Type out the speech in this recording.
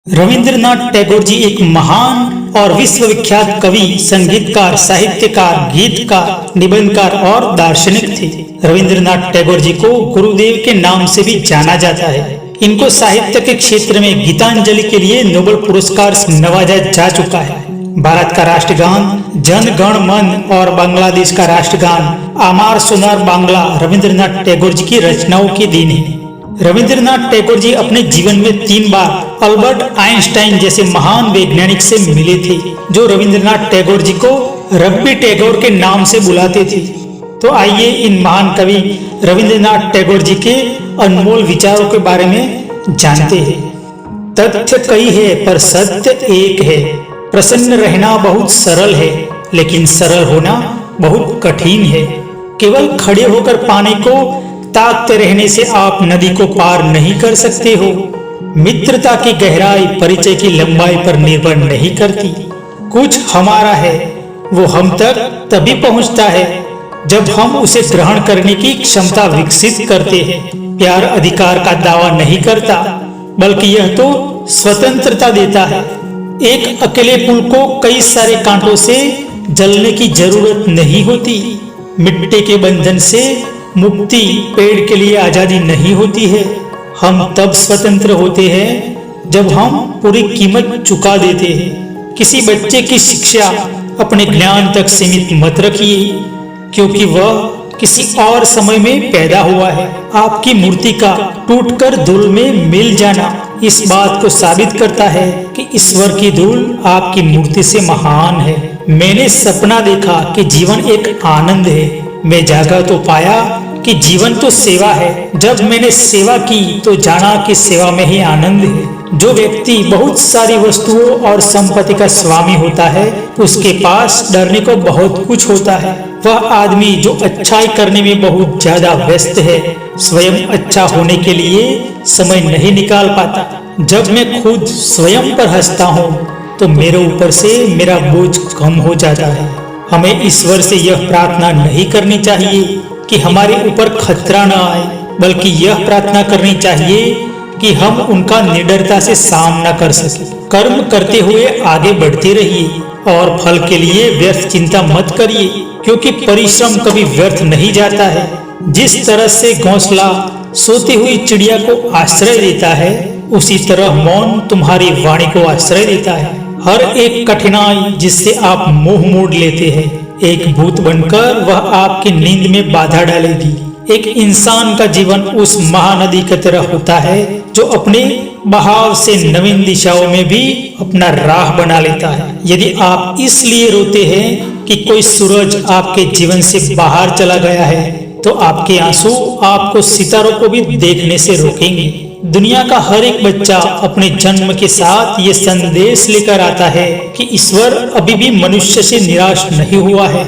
रविंद्रनाथ टैगोर जी एक महान और विश्वविख्यात कवि, संगीतकार, साहित्यकार, गीतकार, निबंधकार और दार्शनिक थे। रविंद्रनाथ टैगोर जी को गुरुदेव के नाम से भी जाना जाता है। इनको साहित्य के क्षेत्र में गीतांजलि के लिए नोबेल पुरस्कार से नवाजा जा चुका है। भारत का राष्ट्रगान जन गण मन और बांग्लादेश का राष्ट्रगान आमार सोनार बांग्ला रविंद्रनाथ टैगोर जी की रचनाओं की देन है। रविंद्रनाथ टैगोर जी अपने जीवन में 3 बार अल्बर्ट आइंस्टाइन जैसे महान वैज्ञानिक से मिले थे, जो रविंद्रनाथ टैगोर जी को रब्बी टैगोर के नाम से बुलाते थे। तो आइए इन महान कवि रविंद्रनाथ टैगोर जी के अनमोल विचारों के बारे में जानते हैं। तथ्य कई है पर सत्य एक है। प्रसन्न रहना बहुत सरल है, लेकिन सरल होना बहुत कठिन है। केवल खड़े होकर पानी को ताकते रहने से आप नदी को पार नहीं कर सकते हो। मित्रता की गहराई परिचय की लंबाई पर निर्भर नहीं करती। कुछ हमारा है, वो हम तक तभी पहुंचता है जब हम उसे ग्रहण करने की क्षमता विकसित करते हैं। प्यार अधिकार का दावा नहीं करता, बल्कि यह तो स्वतंत्रता देता है। एक अकेले पुल को कई सारे कांटों से जलने की जरूरत नहीं होती। मिट्टी के बंधन से मुक्ति, पेड़ के लिए आजादी नहीं होती है। हम तब स्वतंत्र होते हैं जब हम पूरी कीमत चुका देते हैं। किसी बच्चे की शिक्षा अपने ज्ञान तक सीमित मत रखिए, क्योंकि वह किसी और समय में पैदा हुआ है। आपकी मूर्ति का टूटकर धूल में मिल जाना इस बात को साबित करता है कि ईश्वर की धूल आपकी मूर्ति से महान है। मैंने सपना देखा कि जीवन एक आनंद है। मैं जागा तो पाया कि जीवन तो सेवा है। जब मैंने सेवा की तो जाना कि सेवा में ही आनंद है। जो व्यक्ति बहुत सारी वस्तुओं और संपत्ति का स्वामी होता है, उसके पास डरने को बहुत कुछ होता है। वह आदमी जो अच्छाई करने में बहुत ज्यादा व्यस्त है, स्वयं अच्छा होने के लिए समय नहीं निकाल पाता। जब मैं खुद स्वयं पर हंसता हूँ तो मेरे ऊपर से मेरा बोझ कम हो जाता है। हमें ईश्वर से यह प्रार्थना नहीं करनी चाहिए कि हमारे ऊपर खतरा न आए, बल्कि यह प्रार्थना करनी चाहिए कि हम उनका निडरता से सामना कर सकें। कर्म करते हुए आगे बढ़ते रहिए और फल के लिए व्यर्थ चिंता मत करिए, क्योंकि परिश्रम कभी व्यर्थ नहीं जाता है। जिस तरह से घोंसला सोती हुई चिड़िया को आश्रय देता है, उसी तरह मौन तुम्हारी वाणी को आश्रय देता है। हर एक कठिनाई जिससे आप मुंह मोड़ लेते हैं, एक भूत बनकर वह आपकी नींद में बाधा डालेगी। एक इंसान का जीवन उस महानदी की तरह होता है जो अपने बहाव से नवीन दिशाओं में भी अपना राह बना लेता है। यदि आप इसलिए रोते हैं कि कोई सूरज आपके जीवन से बाहर चला गया है, तो आपके आंसू आपको सितारों को भी देखने से रोकेंगे। दुनिया का हर एक बच्चा अपने जन्म के साथ ये संदेश लेकर आता है कि ईश्वर अभी भी मनुष्य से निराश नहीं हुआ है।